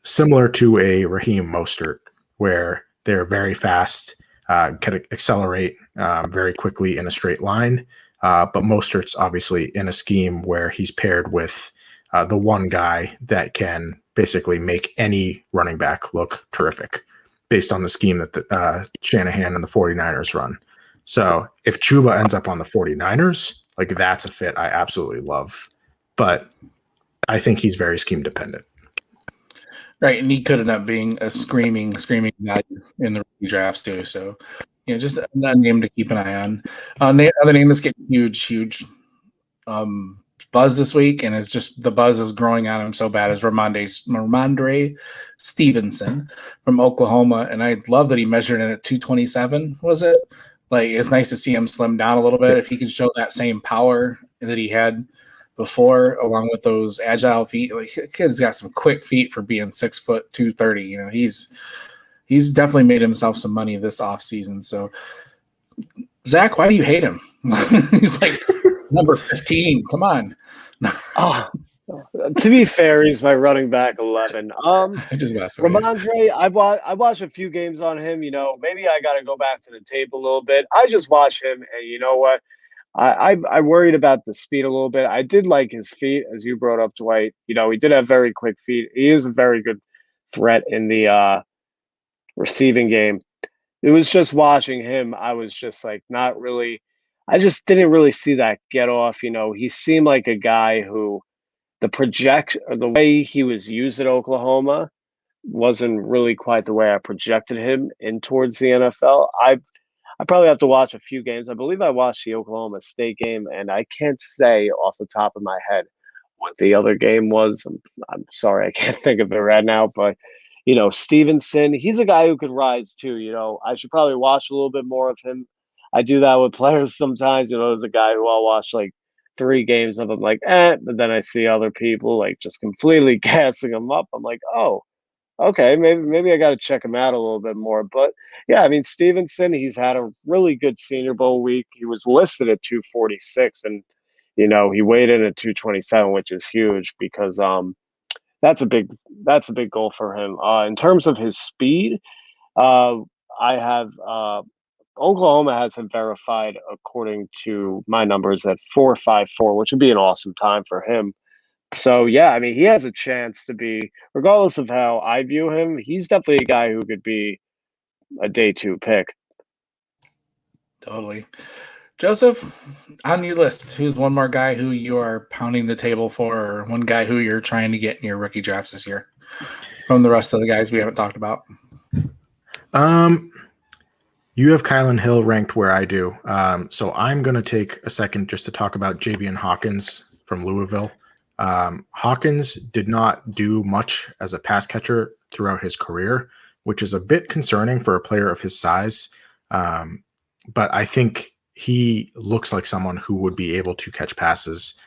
similar to a Raheem Mostert, where they're very fast, can accelerate very quickly in a straight line. But Mostert's obviously in a scheme where he's paired with the one guy that can basically make any running back look terrific based on the scheme that Shanahan and the 49ers run. So if Chuba ends up on the 49ers, like, that's a fit I absolutely love. But I think he's very scheme dependent. Right, and he could end up being a screaming value in the rookie drafts too. So, just a name to keep an eye on. Other name that's getting huge buzz this week, and it's just the buzz is growing on him so bad, is Ramondre Stevenson from Oklahoma. And I love that he measured in at 227, was it? Like, it's nice to see him slim down a little bit. If he can show that same power that he had before, along with those agile feet, like, kid's got some quick feet for being 6 foot 230. He's definitely made himself some money this offseason. So, Zach, why do you hate him? He's like number 15. Come on. To be fair, he's my running back 11. I just messed with Ramondre, I watched a few games on him. Maybe I got to go back to the tape a little bit. I just watch him, and you know what? I worried about the speed a little bit. I did like his feet, as you brought up, Dwight. He did have very quick feet. He is a very good threat in the receiving game. It was just watching him. I was just like not really. I just didn't really see that get off. He seemed like a guy who the way he was used at Oklahoma wasn't really quite the way I projected him in towards the NFL. I probably have to watch a few games. I believe I watched the Oklahoma State game, and I can't say off the top of my head what the other game was. I'm sorry, I can't think of it right now. But, Stevenson, he's a guy who could rise too. I should probably watch a little bit more of him. I do that with players sometimes. There's a guy who I'll watch like 3 games of him, like, but then I see other people like just completely gassing him up. I'm like, oh, okay, maybe I got to check him out a little bit more. But yeah, I mean, Stevenson, he's had a really good Senior Bowl week. He was listed at 246, and he weighed in at 227, which is huge because that's a big goal for him. In terms of his speed, I have Oklahoma has him verified according to my numbers at 4.54, which would be an awesome time for him. So, yeah, I mean, he has a chance to be, regardless of how I view him, he's definitely a guy who could be a day 2 pick. Totally. Joseph, on your list, who's one more guy who you are pounding the table for, or one guy who you're trying to get in your rookie drafts this year from the rest of the guys we haven't talked about? You have Kylan Hill ranked where I do. So I'm going to take a second just to talk about Javian Hawkins from Louisville. Hawkins did not do much as a pass catcher throughout his career, which is a bit concerning for a player of his size. But I think he looks like someone who would be able to catch passes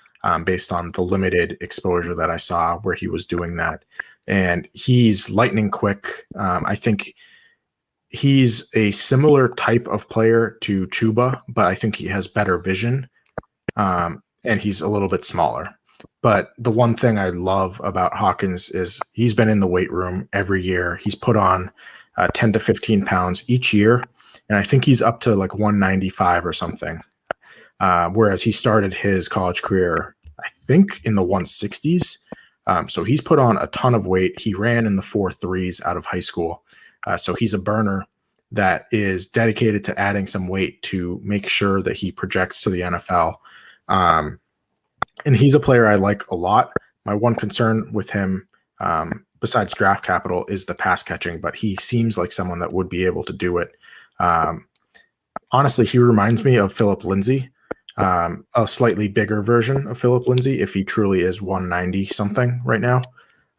based on the limited exposure that I saw where he was doing that. And he's lightning quick. I think he's a similar type of player to Chuba, but I think he has better vision, and he's a little bit smaller. But the one thing I love about Hawkins is he's been in the weight room every year. He's put on 10 to 15 pounds each year, and I think he's up to like 195 or something, whereas he started his college career, I think, in the 160s. So he's put on a ton of weight. He ran in the 4.3s out of high school. So he's a burner that is dedicated to adding some weight to make sure that he projects to the NFL. And he's a player I like a lot. My one concern with him, besides draft capital, is the pass catching, but he seems like someone that would be able to do it. Honestly, he reminds me of Philip Lindsay, a slightly bigger version of Philip Lindsay, if he truly is 190 something right now.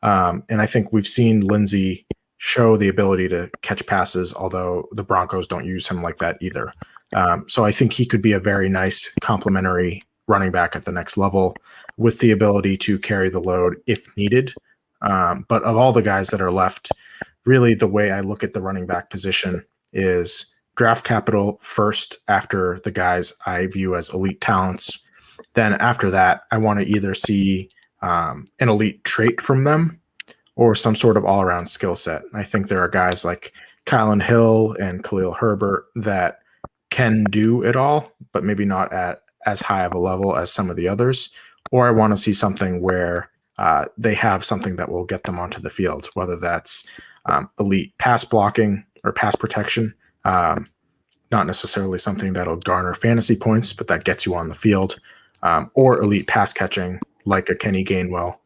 And I think we've seen Lindsay show the ability to catch passes, although the Broncos don't use him like that either. So I think he could be a very nice complementary running back at the next level with the ability to carry the load if needed. But of all the guys that are left, really the way I look at the running back position is draft capital first after the guys I view as elite talents. Then after that, I want to either see an elite trait from them or some sort of all-around skill set. I think there are guys like Kylan Hill and Khalil Herbert that can do it all, but maybe not at as high of a level as some of the others. Or I want to see something where they have something that will get them onto the field, whether that's elite pass blocking or pass protection, not necessarily something that'll garner fantasy points, but that gets you on the field, or elite pass catching like a Kenny Gainwell.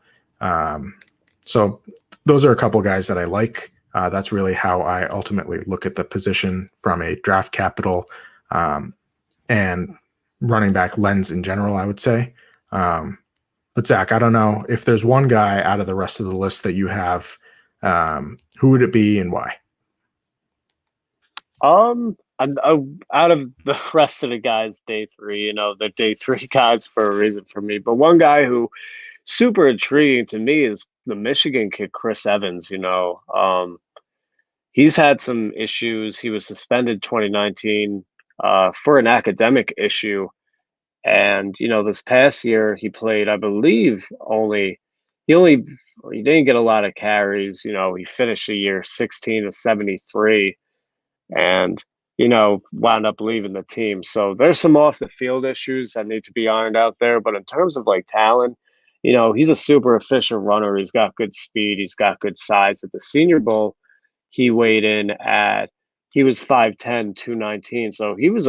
So those are a couple guys that I like. That's really how I ultimately look at the position from a draft capital and running back lens in general, I would say. But Zach, I don't know if there's one guy out of the rest of the list that you have. Who would it be and why? Out of the rest of the guys, day three, the day three guys for a reason for me. But one guy who super intriguing to me is the Michigan kid, Chris Evans. He's had some issues. He was suspended 2019 for an academic issue. And, this past year he played, I believe, he didn't get a lot of carries. He finished the year 16 of 73 and, wound up leaving the team. So there's some off the field issues that need to be ironed out there. But in terms of like talent, he's a super efficient runner. He's got good speed. He's got good size. At the Senior Bowl, he weighed in he was 5'10", 219. So he's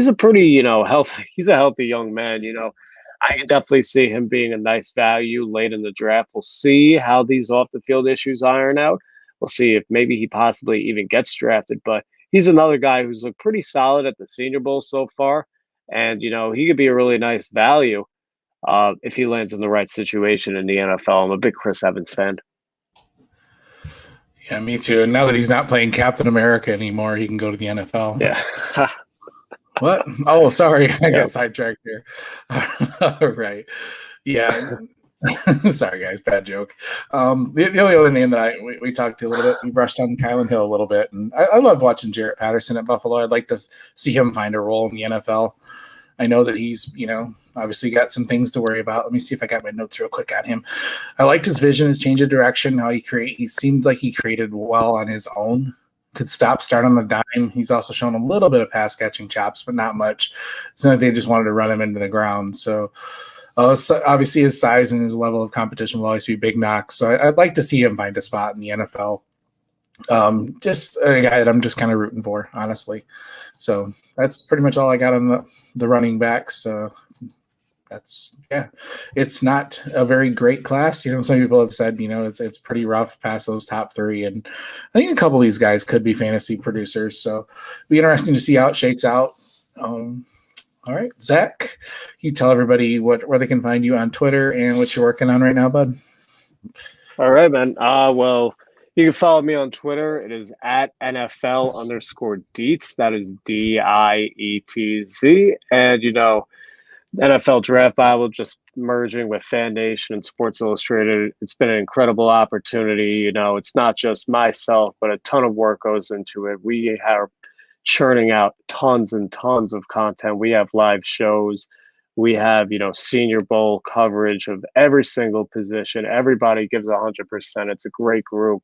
a pretty, healthy, he's a healthy young man. I can definitely see him being a nice value late in the draft. We'll see how these off the field issues iron out. We'll see if maybe he possibly even gets drafted, but he's another guy who's looked pretty solid at the Senior Bowl so far. And, he could be a really nice value if he lands in the right situation in the NFL. I'm a big Chris Evans fan. Yeah, me too. And now that he's not playing Captain America anymore, he can go to the NFL. Yeah. What? Oh, sorry. I got sidetracked here. All right. Yeah. Sorry, guys. Bad joke. The only other name that we talked to a little bit, we brushed on Kylan Hill a little bit. And I love watching Jarrett Patterson at Buffalo. I'd like to see him find a role in the NFL. I know that he's, obviously got some things to worry about. Let me see if I got my notes real quick on him. I liked his vision, his change of direction, how he seemed like he created well on his own. Could start on the dime. He's also shown a little bit of pass catching chops, but not much. It's not like they just wanted to run him into the ground. So obviously his size and his level of competition will always be big knocks. So I'd like to see him find a spot in the NFL. Just a guy that I'm just kind of rooting for, honestly. So that's pretty much all I got on the running backs. It's not a very great class. Some people have said, it's pretty rough past those top three. And I think a couple of these guys could be fantasy producers. So it'll be interesting to see how it shakes out. All right, Zach, you tell everybody where they can find you on Twitter and what you're working on right now, bud. All right, man. Well, you can follow me on Twitter. It is at NFL_Dietz. That is DIETZ. And, NFL Draft Bible just merging with Fan Nation and Sports Illustrated. It's been an incredible opportunity. It's not just myself, but a ton of work goes into it. We are churning out tons and tons of content. We have live shows. We have, Senior Bowl coverage of every single position. Everybody gives 100%. It's a great group.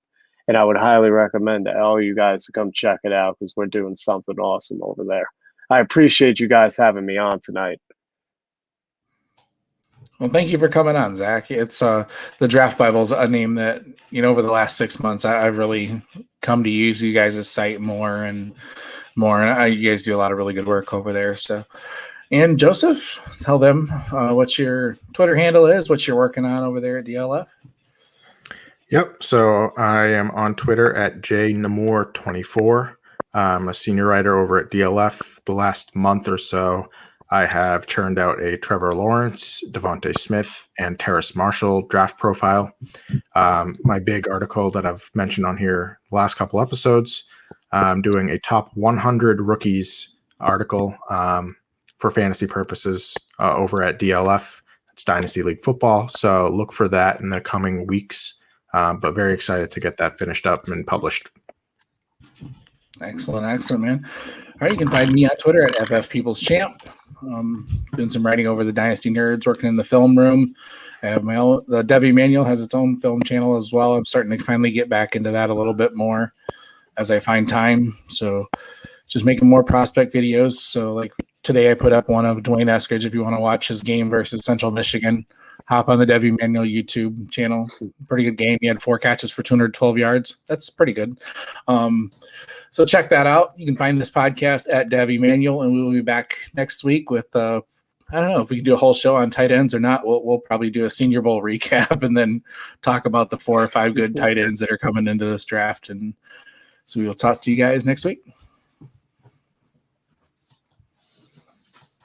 And I would highly recommend all you guys to come check it out because we're doing something awesome over there. I appreciate you guys having me on tonight. Well, thank you for coming on, Zach. It's the Draft Bible is a name that, over the last 6 months, I've really come to use you guys' site more and more. And you guys do a lot of really good work over there. So, and Joseph, tell them what your Twitter handle is, what you're working on over there at DLF. Yep. So I am on Twitter at jnamor24. I'm a senior writer over at DLF. The last month or so, I have churned out a Trevor Lawrence, Devontae Smith, and Terrace Marshall draft profile. My big article that I've mentioned on here the last couple episodes, I'm doing a top 100 rookies article for fantasy purposes over at DLF. It's Dynasty League Football. So look for that in the coming weeks. But very excited to get that finished up and published. Excellent, man. All right, you can find me on Twitter at FFPeoplesChamp. Doing some writing over the Dynasty Nerds, working in the film room. I have the Devy Manual has its own film channel as well. I'm starting to finally get back into that a little bit more as I find time. So just making more prospect videos. So like today I put up one of Dwayne Eskridge if you want to watch his game versus Central Michigan. Hop on the Devy Manual YouTube channel. Pretty good game. He had 4 catches for 212 yards. That's pretty good. So check that out. You can find this podcast at Devy Manual, and we will be back next week with I don't know if we can do a whole show on tight ends or not. We'll probably do a Senior Bowl recap and then talk about the 4 or 5 good tight ends that are coming into this draft. And so we will talk to you guys next week.